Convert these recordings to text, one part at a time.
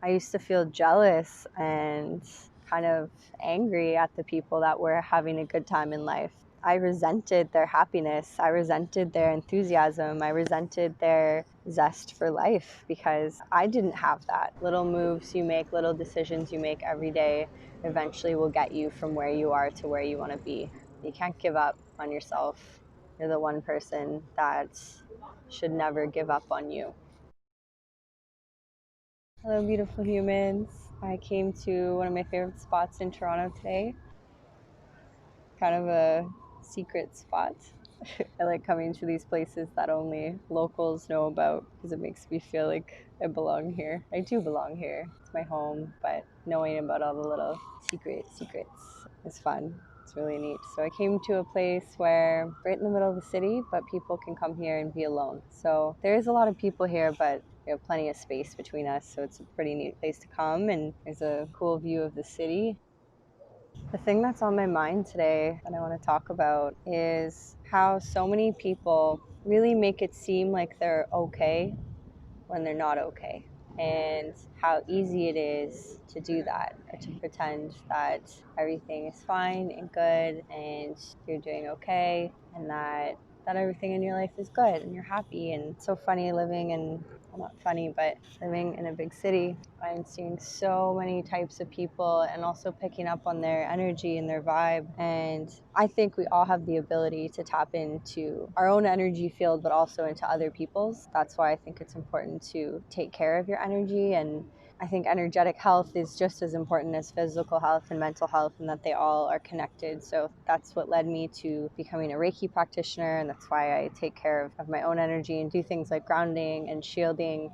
I used to feel jealous and kind of angry at the people that were having a good time in life. I resented their happiness. I resented their enthusiasm. I resented their zest for life because I didn't have that. Little moves you make, little decisions you make every day eventually will get you from where you are to where you want to be. You can't give up on yourself. You're the one person that should never give up on you. Hello, beautiful humans. I came to one of my favorite spots in Toronto today. Kind of a secret spot. I like coming to these places that only locals know about because it makes me feel like I belong here. I do belong here. It's my home, but knowing about all the little secrets is fun. It's really neat. So I came to a place where right in the middle of the city, but people can come here and be alone. So there is a lot of people here, but we have plenty of space between us. So it's a pretty neat place to come, and there's a cool view of the city. The thing that's on my mind today that I want to talk about is how so many people really make it seem like they're okay when they're not okay, and how easy it is to do that, or to pretend that everything is fine and good and you're doing okay, and that everything in your life is good and you're happy. And it's so funny living in, well, not funny, but living in a big city. I'm seeing so many types of people and also picking up on their energy and their vibe. And I think we all have the ability to tap into our own energy field, but also into other people's. That's why I think it's important to take care of your energy. And I think energetic health is just as important as physical health and mental health, and that they all are connected. So that's what led me to becoming a Reiki practitioner, and that's why I take care of my own energy and do things like grounding and shielding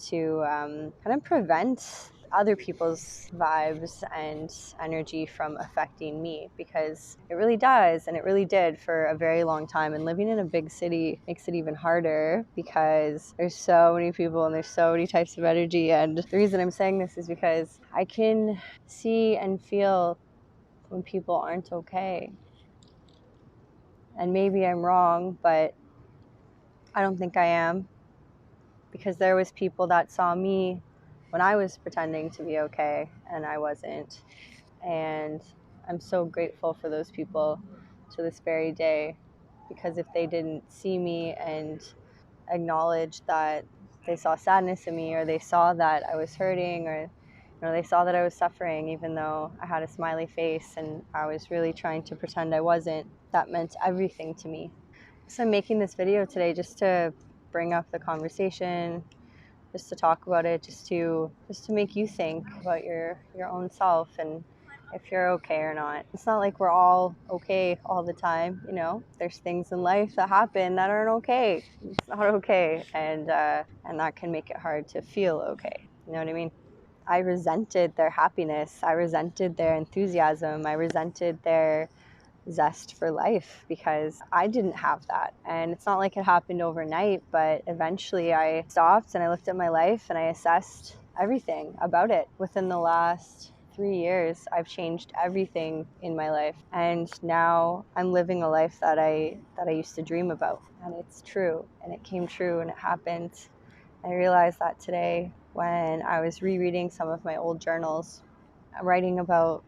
to kind of prevent other people's vibes and energy from affecting me, because it really does, and it really did for a very long time. And living in a big city makes it even harder because there's so many people and there's so many types of energy. And the reason I'm saying this is because I can see and feel when people aren't okay. And maybe I'm wrong, but I don't think I am, because there was people that saw me when I was pretending to be okay and I wasn't. And I'm so grateful for those people to this very day, because if they didn't see me and acknowledge that they saw sadness in me, or they saw that I was hurting, or they saw that I was suffering even though I had a smiley face and I was really trying to pretend I wasn't, that meant everything to me. So I'm making this video today just to bring up the conversation, just to talk about it, just to make you think about your own self and if you're okay or not. It's not like we're all okay all the time, There's things in life that happen that aren't okay. It's not okay, and that can make it hard to feel okay. You know what I mean? I resented their happiness. I resented their enthusiasm. I resented their zest for life because I didn't have that. And it's not like it happened overnight, but eventually I stopped and I looked at my life and I assessed everything about it. Within the last 3 years, I've changed everything in my life, and now I'm living a life that I used to dream about, and it's true, and it came true, and it happened. I realized that today when I was rereading some of my old journals, writing about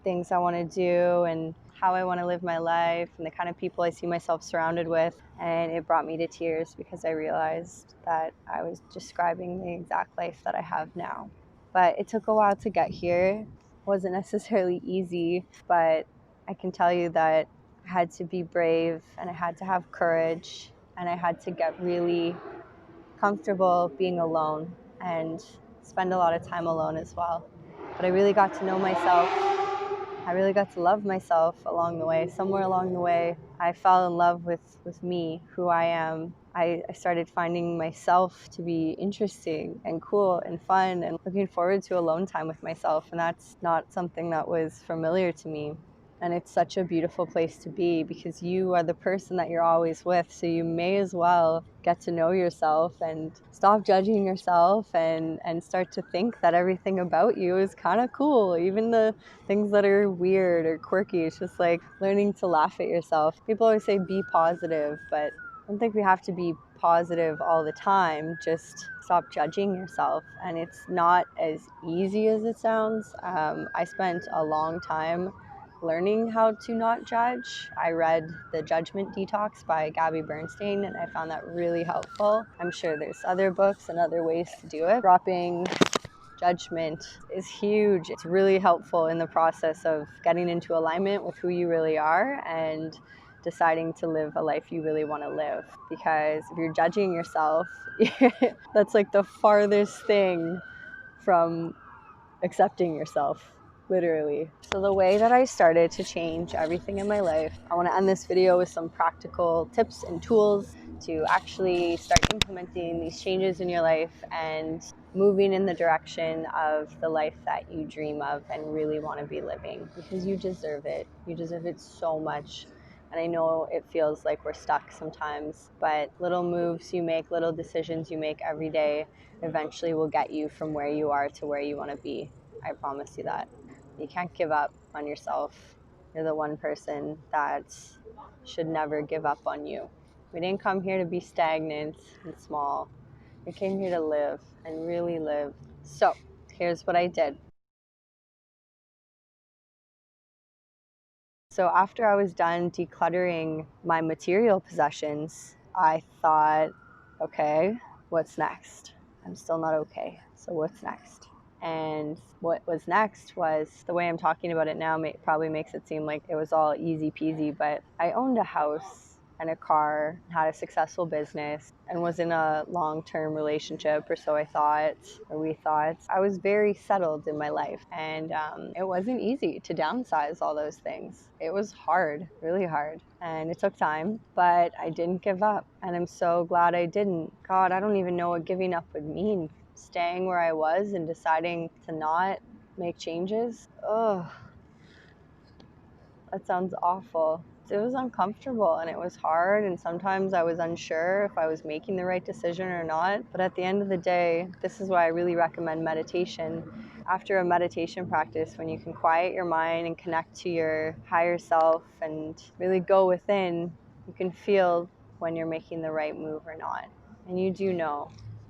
things I want to do and how I want to live my life and the kind of people I see myself surrounded with. And it brought me to tears because I realized that I was describing the exact life that I have now. But it took a while to get here. It wasn't necessarily easy, but I can tell you that I had to be brave, and I had to have courage, and I had to get really comfortable being alone and spend a lot of time alone as well. But I really got to know myself. I really got to love myself along the way. Somewhere along the way, I fell in love with me, who I am. I started finding myself to be interesting and cool and fun, and looking forward to alone time with myself. And that's not something that was familiar to me. And it's such a beautiful place to be, because you are the person that you're always with. So you may as well get to know yourself and stop judging yourself, and start to think that everything about you is kind of cool. Even the things that are weird or quirky. It's just like learning to laugh at yourself. People always say be positive, but I don't think we have to be positive all the time. Just stop judging yourself. And it's not as easy as it sounds. I spent a long time learning how to not judge. I read The Judgment Detox by Gabby Bernstein, and I found that really helpful. I'm sure there's other books and other ways to do it. Dropping judgment is huge. It's really helpful in the process of getting into alignment with who you really are and deciding to live a life you really want to live. Because if you're judging yourself, that's like the farthest thing from accepting yourself, literally. So the way that I started to change everything in my life, I want to end this video with some practical tips and tools to actually start implementing these changes in your life and moving in the direction of the life that you dream of and really want to be living, because you deserve it. You deserve it so much. And I know it feels like we're stuck sometimes, but little moves you make, little decisions you make every day eventually will get you from where you are to where you want to be. I promise you that. You can't give up on yourself. You're the one person that should never give up on you. We didn't come here to be stagnant and small. We came here to live and really live. So here's what I did. So after I was done decluttering my material possessions, I thought, okay, what's next? I'm still not okay. So what's next? And what was next was, the way I'm talking about it now probably makes it seem like it was all easy peasy, but I owned a house and a car, had a successful business, and was in a long-term relationship, or so I thought, or we thought. I was very settled in my life, and it wasn't easy to downsize all those things. It was hard, really hard, and it took time, but I didn't give up, and I'm so glad I didn't. God, I don't even know what giving up would mean. Staying where I was and deciding to not make changes. Oh, that sounds awful. It was uncomfortable and it was hard, and sometimes I was unsure if I was making the right decision or not. But at the end of the day, this is why I really recommend meditation. After a meditation practice, when you can quiet your mind and connect to your higher self and really go within, you can feel when you're making the right move or not. And you do know.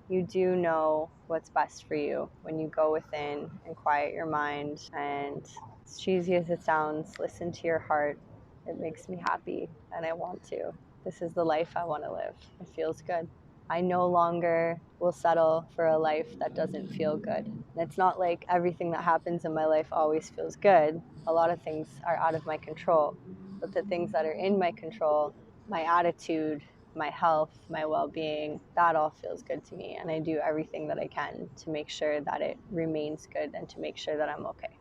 You do know what's best for you when you go within and quiet your mind. And as cheesy as it sounds, listen to your heart. It makes me happy and I want to. This is the life I want to live. It feels good. I no longer will settle for a life that doesn't feel good. And it's not like everything that happens in my life always feels good. A lot of things are out of my control. But the things that are in my control, my attitude, my health, my well-being, that all feels good to me. And I do everything that I can to make sure that it remains good and to make sure that I'm okay.